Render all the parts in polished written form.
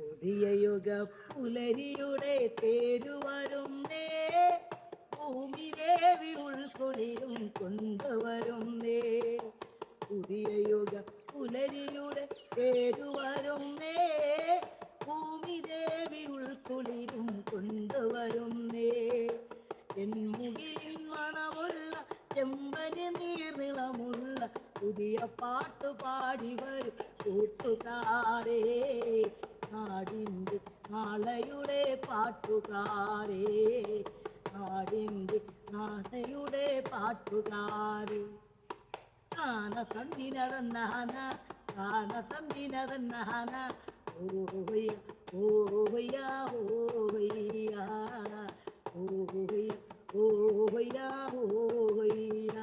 പുതിയ യുഗ പുലരിയുടെ തേരുവരുന്നേ, ഭൂമി ദേവി ഉൾക്കുളിരും കൊണ്ടുവരുന്നേ. പുതിയ യുഗ പുലരിയുടെ തേരുവരുന്നേ, ഭൂമി ദേവി ഉൾക്കുളിരും കൊണ്ടുവരുന്നേ. എൻമുകിലിൻ മണമുള്ള ചെമ്പന് നീർനിളമുള്ള പുതിയ പാട്ടുപാടി വരും കൂട്ടുകാരേ, നാടിൻ്റെ നാളെയുടെ പാട്ടുകാരേ, നാടിൻ്റെ നാളെയുടെ പാട്ടുകാരേ. ആന തന്തിനതന്നാന, ആന തന്തിനതന്നാന, ഓവയ്യ ഓവയ്യ ഓവയ്യ ഓവയ്യ ഓവയ്യ ഓവയ്യ.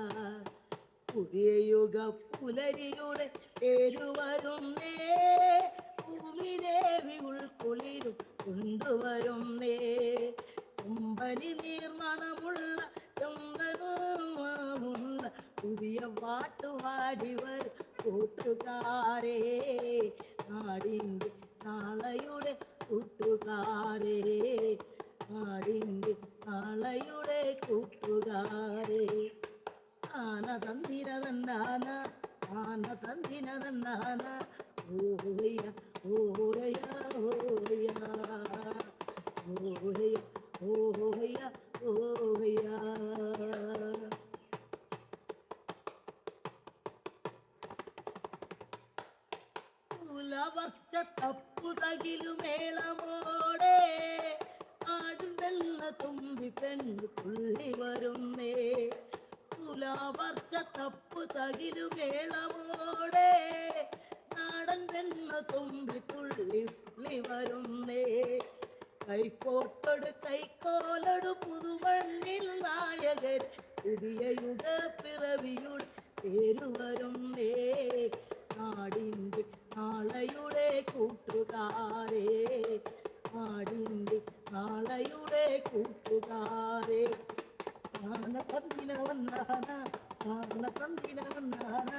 പുതിയ യുഗ പുലരിയുടെ തേരുവരുന്നേ, ഭൂമി ദേവി ഉൾക്കുളിരും കൊണ്ടുവരുന്നേ. ചെമ്പനി നീർമണമുള്ള ചെമ്പനമുള്ള പുതിയ പാട്ടുപാടി വരും കൂട്ടുകാരേ, നാടിൻ്റെ നാളെയുടെ കൂട്ടുകാരേ, നാടിൻ്റെ നാളെയുടെ കൂട്ടുകാരേ. ആന തന്തിനതന്നാന, ആന തന്തിനതന്നാന, ഓഹയ്യ ഓഹയ്യ ഓഹയ്യ ഓഹയ്യ ഓഹയ്യ ഓഹയ്യ. തുലവർഷ തപ്പുതകിലു മേളമോടെ ആടുവെള്ള തുമ്പി പെണ്ണു തുള്ളി വരുന്നേ. തുലാവർഷ തപ്പുതകിലു മേളമോടെ നാടൻ പെണ്ണ തുമ്പി തുള്ളി തുള്ളി വരുന്നേ. കൈക്കോട്ടൊട് കൈക്കോലൊടു പുതുമണ്ണിൽ നായകൻ പുതിയ യുഗ പിറവിയുടെ പേരു വരുന്നേ. നാടിൻ്റെ നാളെയുടെ കൂട്ടുകാരേ, നാടിൻ്റെ നാളെയുടെ കൂട്ടുകാരേ. ആന തന്തിനവന്നാന, ആന തന്തിനവന്നാന,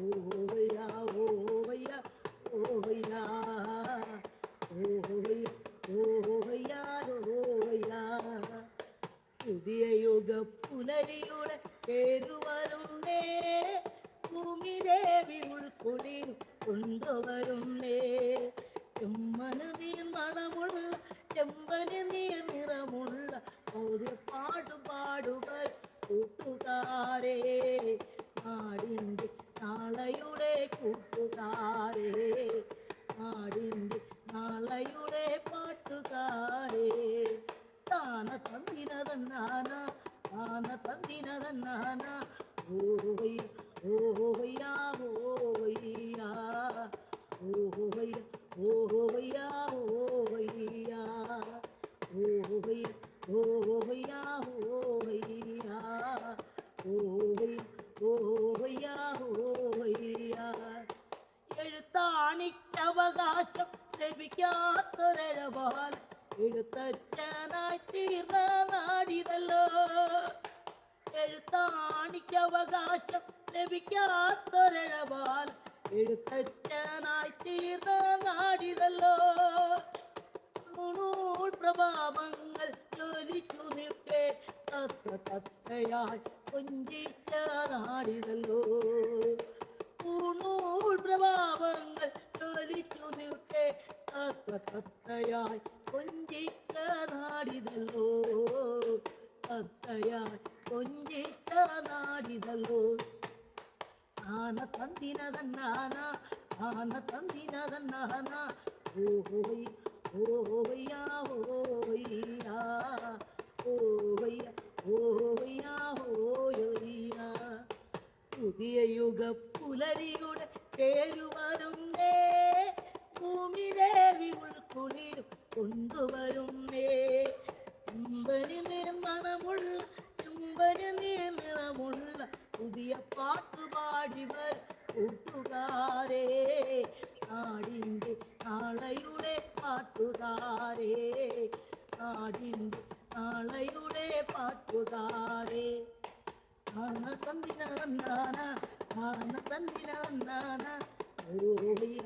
ഓവയ്യ ഓവയ്യ ഓവയ്യ ഓവയ്യ ഓവയ്യ ഓവയ്യ. പുതിയ യുഗ പുലരിയുടെ പേരുവരുന്നേ, ഭൂമി ദേവി ഉൾക്കുളിരും കൊണ്ടുവരുന്നേ. ചെമ്മന് നീർ മണമുള്ള ചെമ്പന് നീർ നിറമുള്ള ഒരു പാടുപാടുകൾ കൂട്ടുകാരേ, നാടിൻ്റെ നാളെയുടെ കൂട്ടുകാരേ, നാടിൻ്റെ നാളെയുടെ പാട്ടുകാരേ. താന തന്തിനതന്നാന, താന തന്തിനതന്നാന, ഓവയ്യ ഓവയ്യ ഓവയ്യ ഓവയ്യ ഓവയ്യ ഓവയ്യ ഓവയ്യ ഓവയ്യ ഓവയ്യ ഓവയ്യ ഓവയ്യ. എഴുത്താണിക്കവകാശം ലഭിക്കാത്തൊരഴവാൽ എഴുത്തച്ഛനായി തീർന്ന നാടിതല്ലോ. എഴുത്താണിക്കവകാശം ലഭിക്കാത്തൊരഴവാൽ എഴുത്തച്ഛനായി തീർന്ന നാടിതല്ലോ. നൂൽ പ്രഭാവങ്ങൾ ജ്വലിച്ചു നിൽക്കെ തത്തയായി കൊഞ്ചിച്ച നാടിതല്ലോ. നൂൽ പ്രഭാവങ്ങൾ ജ്വലിച്ചു നിൽക്കെ തത്തയായി കൊഞ്ചിച്ച നാടിതല്ലോ. തത്തയായി കൊഞ്ചിച്ച നാടിതല്ലോ. ആന തന്തിനതന്നാന, ആന തന്തിനതന്നാന, ഓഹയ്യ ഓഹയ്യ ഓഹയ്യ ഓഹയ്യ ഓഹയ്യ ഓഹയ്യ. പുതിയ യുഗ പുലരിയുടെ തേരുവരുന്നേ, ഭൂമി ദേവി ഉൾക്കുളിരും കൊണ്ടുവരുന്നേ. ചെമ്പന് നീർമണമുള്ള ചെമ്പന് നീർനിറമുള്ള പുതിയ പാട്ടുപാടി വരും കൂട്ടുകാരേ, നാടിൻ്റെ നാളെയുടെ പാട്ടുകാരേ, നാടിൻ്റെ നാളെയുടെ പാട്ടുകാരേ. ആന തന്തിനവന്നാന, ആന തന്തിനവന്നാന, ഓവയ്യ